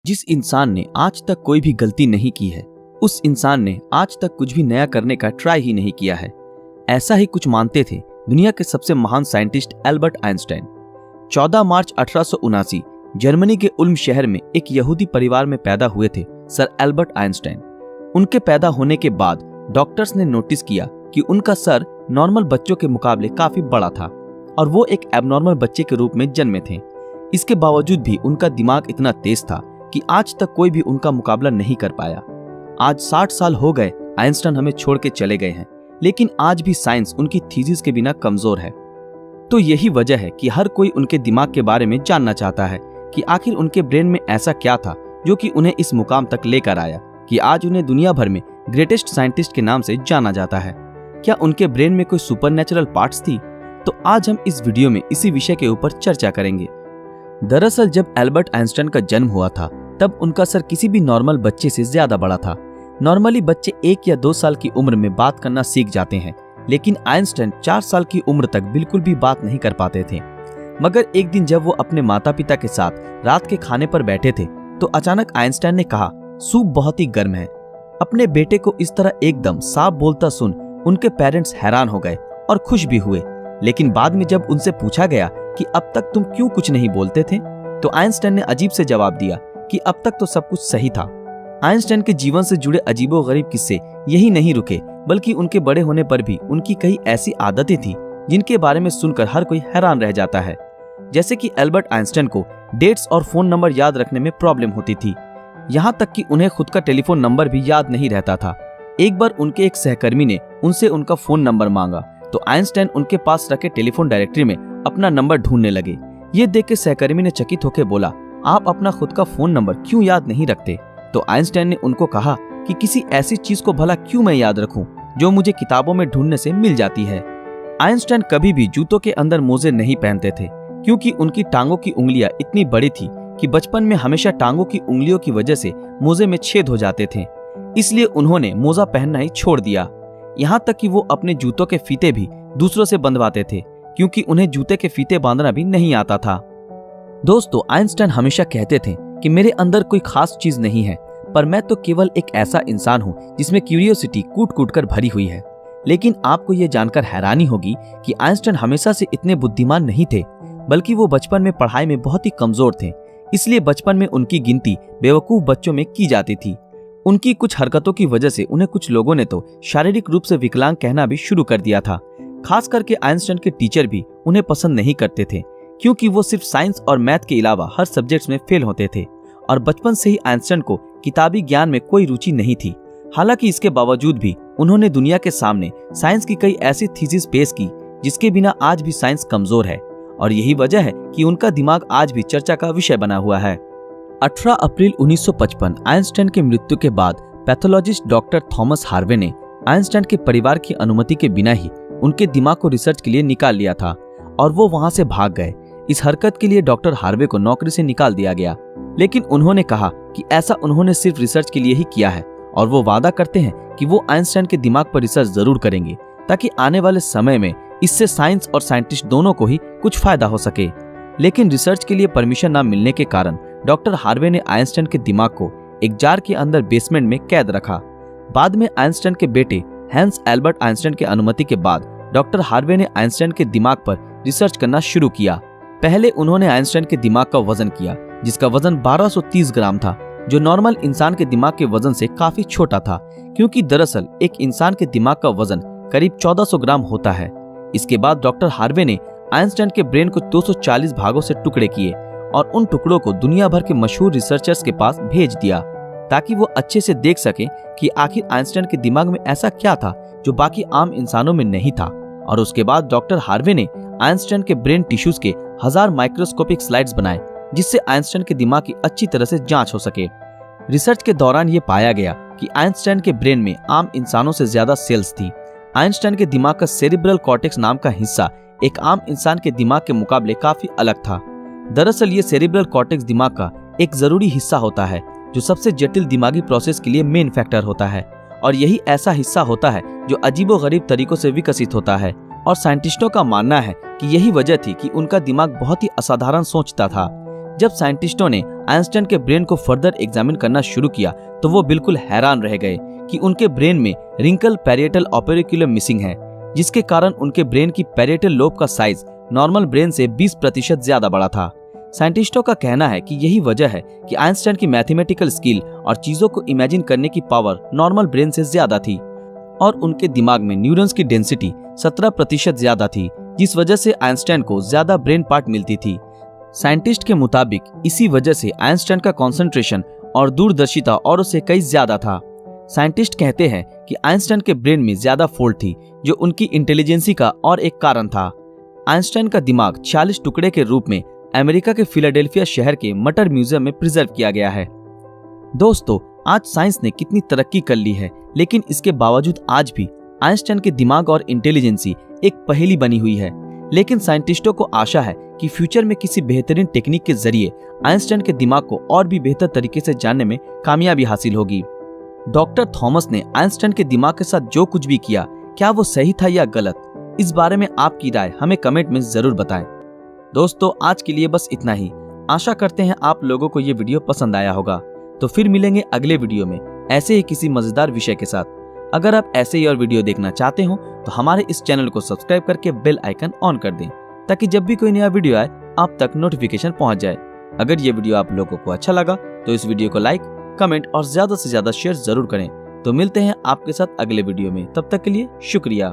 जिस इंसान ने आज तक कोई भी गलती नहीं की है, उस इंसान ने आज तक कुछ भी नया करने का ट्राई ही नहीं किया है। ऐसा ही कुछ मानते थे दुनिया के सबसे महान साइंटिस्ट एल्बर्ट आइंस्टाइन। 14 मार्च 1879 जर्मनी के उल्म शहर में एक यहूदी परिवार में पैदा हुए थे सर एल्बर्ट आइंस्टाइन। उनके पैदा होने के बाद डॉक्टर्स ने नोटिस किया कि उनका सर नॉर्मल बच्चों के मुकाबले काफी बड़ा था और वो एक एबनॉर्मल बच्चे के रूप में जन्मे थे। इसके बावजूद भी उनका दिमाग इतना तेज था कि आज तक कोई भी उनका मुकाबला नहीं कर पाया। आज 60 साल हो गए आइंस्टाइन हमें छोड़ के चले गए हैं, लेकिन आज भी साइंस उनकी थीसिस के बिना कमजोर है। तो यही वजह है कि हर कोई उनके दिमाग के बारे में जानना चाहता है कि आखिर उनके ब्रेन में ऐसा क्या था जो कि उन्हें इस मुकाम तक लेकर आया कि आज उन्हें दुनिया भर में ग्रेटेस्ट साइंटिस्ट के नाम से जाना जाता है। क्या उनके ब्रेन में कोई सुपरनैचुरल पार्ट्स थी? तो आज हम इस वीडियो में इसी विषय के ऊपर चर्चा करेंगे। दरअसल जब एल्बर्ट आइंस्टाइन का जन्म हुआ था तब उनका सर किसी भी नॉर्मल बच्चे से ज्यादा बड़ा था। नॉर्मली बच्चे 1 या 2 साल की उम्र में बात करना सीख जाते हैं, लेकिन आइंस्टाइन 4 साल की उम्र तक बिल्कुल भी बात नहीं कर पाते थे। मगर एक दिन जब वो अपने माता पिता के साथ रात के खाने पर बैठे थे तो अचानक आइंस्टाइन ने कहा, सूप बहुत ही गर्म है। अपने बेटे को इस तरह एकदम साफ बोलता सुन उनके पेरेंट्स हैरान हो गए और खुश भी हुए। लेकिन बाद में जब उनसे पूछा गया कि अब तक तुम क्यों कुछ नहीं बोलते थे, तो आइंस्टाइन ने अजीब से जवाब दिया कि अब तक तो सब कुछ सही था। आइंस्टाइन के जीवन से जुड़े अजीबोगरीब किस्से यही नहीं रुके, बल्कि उनके बड़े होने पर भी उनकी कई ऐसी आदतें थी जिनके बारे में सुनकर हर कोई हैरान रह जाता है। जैसे कि एल्बर्ट आइंस्टाइन को डेट्स और फोन नंबर याद रखने में प्रॉब्लम होती थी, यहाँ तक कि उन्हें खुद का टेलीफोन नंबर भी याद नहीं रहता था। एक बार उनके एक सहकर्मी ने उनसे उनका फोन नंबर मांगा तो आइंस्टाइन उनके पास रखे टेलीफोन डायरेक्टरी में अपना नंबर ढूंढने लगे। ये देख के सहकर्मी ने चकित होकर बोला, आप अपना खुद का फोन नंबर क्यों याद नहीं रखते? तो आइंस्टाइन ने उनको कहा कि किसी ऐसी चीज को भला क्यों मैं याद रखूं जो मुझे किताबों में ढूंढने से मिल जाती है। आइंस्टाइन कभी भी जूतों के अंदर मोजे नहीं पहनते थे, क्योंकि उनकी टांगों की उंगलियां इतनी बड़ी थी कि बचपन में हमेशा टांगों की उंगलियों की वजह से मोजे में छेद हो जाते थे। इसलिए उन्होंने मोजा पहनना ही छोड़ दिया। यहाँ तक कि वो अपने जूतों के फीते भी दूसरों से बंधवाते थे, क्योंकि उन्हें जूते के फीते बांधना भी नहीं आता था। दोस्तों, आइंस्टाइन हमेशा कहते थे कि मेरे अंदर कोई खास चीज नहीं है, पर मैं तो केवल एक ऐसा इंसान हूँ जिसमें क्यूरियोसिटी कूट कूट कर भरी हुई है। लेकिन आपको ये जानकर हैरानी होगी कि आइंस्टाइन हमेशा से इतने बुद्धिमान नहीं थे, बल्कि वो बचपन में पढ़ाई में बहुत ही कमजोर थे। इसलिए बचपन में उनकी गिनती बेवकूफ बच्चों में की जाती थी। उनकी कुछ हरकतों की वजह से उन्हें कुछ लोगों ने तो शारीरिक रूप से विकलांग कहना भी शुरू कर दिया था। खास करके आइंस्टाइन के टीचर भी उन्हें पसंद नहीं करते थे, क्योंकि वो सिर्फ साइंस और मैथ के अलावा हर सब्जेक्ट्स में फेल होते थे और बचपन से ही आइंस्टाइन को किताबी ज्ञान में कोई रुचि नहीं थी। हालांकि इसके बावजूद भी उन्होंने दुनिया के सामने साइंस की कई ऐसी थीसिस पेश की जिसके बिना आज भी साइंस कमजोर है, और यही वजह है कि उनका दिमाग आज भी चर्चा का विषय बना हुआ है। 18 अप्रैल 1955 आइंस्टाइन की मृत्यु के बाद पैथोलॉजिस्ट डॉक्टर थॉमस हार्वे ने आइंस्टाइन के परिवार की अनुमति के बिना ही उनके दिमाग को रिसर्च के लिए निकाल लिया था और वो वहां से भाग गए। इस हरकत के लिए डॉक्टर हार्वे को नौकरी से निकाल दिया गया, लेकिन उन्होंने कहा कि ऐसा उन्होंने सिर्फ रिसर्च के लिए ही किया है और वो वादा करते हैं कि वो आइंस्टाइन के दिमाग पर रिसर्च जरूर करेंगे ताकि आने वाले समय में इससे साइंस और साइंटिस्ट दोनों को ही कुछ फायदा हो सके। लेकिन रिसर्च के लिए परमिशन न मिलने के कारण डॉक्टर हार्वे ने आइंस्टाइन के दिमाग को एक जार के अंदर बेसमेंट में कैद रखा। बाद में आइंस्टाइन के बेटे हैंस एल्बर्ट आइंस्टाइन की अनुमति के बाद डॉक्टर हार्वे ने आइंस्टाइन के दिमाग पर रिसर्च करना शुरू किया। पहले उन्होंने आइंस्टाइन के दिमाग का वजन किया, जिसका वजन 1230 ग्राम था, जो नॉर्मल इंसान के दिमाग के वजन से काफी छोटा था, क्योंकि दरअसल एक इंसान के दिमाग का वजन करीब 1400 ग्राम होता है। इसके बाद डॉक्टर हार्वे ने आइंस्टाइन के ब्रेन को 240 भागों से टुकड़े किए और उन टुकड़ों को दुनिया भर के मशहूर रिसर्चर्स के पास भेज दिया ताकि वो अच्छे से देख सके कि आखिर आइंस्टाइन के दिमाग में ऐसा क्या था जो बाकी आम इंसानों में नहीं था। और उसके बाद डॉक्टर हार्वे ने आइंस्टाइन के ब्रेन टिश्यूज के 1000 माइक्रोस्कोपिक स्लाइड्स बनाए, जिससे आइंस्टाइन के दिमाग की अच्छी तरह से जांच हो सके। रिसर्च के दौरान ये पाया गया कि आइंस्टाइन के ब्रेन में आम इंसानों से ज्यादा सेल्स थी। आइंस्टाइन के दिमाग का सेरिब्रल कॉर्टेक्स नाम का हिस्सा एक आम इंसान के दिमाग के मुकाबले काफी अलग था। दरअसल ये सेरिब्रल कॉर्टेक्स दिमाग का एक जरूरी हिस्सा होता है जो सबसे जटिल दिमागी प्रोसेस के लिए मेन फैक्टर होता है, और यही ऐसा हिस्सा होता है जो अजीबोगरीब तरीकों से विकसित होता है। और साइंटिस्टों का मानना है कि यही वजह थी कि उनका दिमाग बहुत ही असाधारण सोचता था। जब साइंटिस्टों ने आइंस्टाइन के ब्रेन को फर्दर एग्जामिन करना शुरू किया तो वो बिल्कुल हैरान रह गए कि उनके ब्रेन में रिंकल पैरिएटल ओपेरिकुलम मिसिंग है, जिसके कारण उनके ब्रेन की पैरिएटल लोब का साइज नॉर्मल ब्रेन से 20% ज्यादा बड़ा था। साइंटिस्टों का कहना है कि यही वजह है कि आइंस्टाइन की मैथमेटिकल स्किल और चीजों को इमेजिन करने की पावर नॉर्मल ब्रेन से ज्यादा थी और उनके दिमाग में न्यूरॉन्स की डेंसिटी 17% ज्यादा थी, जिस वजह से आइंस्टाइन को ज्यादा ब्रेन पार्ट मिलती थी। साइंटिस्ट के मुताबिक इसी वजह से आइंस्टाइन का कंसंट्रेशन और दूरदर्शिता औरों से कई ज्यादा था। साइंटिस्ट कहते हैं कि आइंस्टाइन के ब्रेन में ज्यादा फोल्ड थी, जो उनकी इंटेलिजेंसी का और एक कारण था। आइंस्टाइन का दिमाग 46 टुकड़े के रूप में अमेरिका के फिलाडेल्फिया शहर के मटर म्यूजियम में प्रिजर्व किया गया है। दोस्तों, आज साइंस ने कितनी तरक्की कर ली है, लेकिन इसके बावजूद आज भी आइंस्टाइन के दिमाग और इंटेलिजेंसी एक पहेली बनी हुई है। लेकिन साइंटिस्टों को आशा है कि फ्यूचर में किसी बेहतरीन टेक्निक के जरिए आइंस्टाइन के दिमाग को और भी बेहतर तरीके से जानने में कामयाबी हासिल होगी। डॉक्टर थॉमस ने आइंस्टाइन के दिमाग के साथ जो कुछ भी किया, क्या वो सही था या गलत? इस बारे में आपकी राय हमें कमेंट में जरूर बताएं। दोस्तों, आज के लिए बस इतना ही। आशा करते हैं आप लोगों को ये वीडियो पसंद आया होगा। तो फिर मिलेंगे अगले वीडियो में ऐसे ही किसी मजेदार विषय के साथ। अगर आप ऐसे ही और वीडियो देखना चाहते हो तो हमारे इस चैनल को सब्सक्राइब करके बेल आइकन ऑन कर दें, ताकि जब भी कोई नया वीडियो आए आप तक नोटिफिकेशन पहुंच जाए। अगर ये वीडियो आप लोगों को अच्छा लगा तो इस वीडियो को लाइक, कमेंट और ज्यादा से ज्यादा शेयर जरूर करें। तो मिलते हैं आपके साथ अगले वीडियो में, तब तक के लिए शुक्रिया।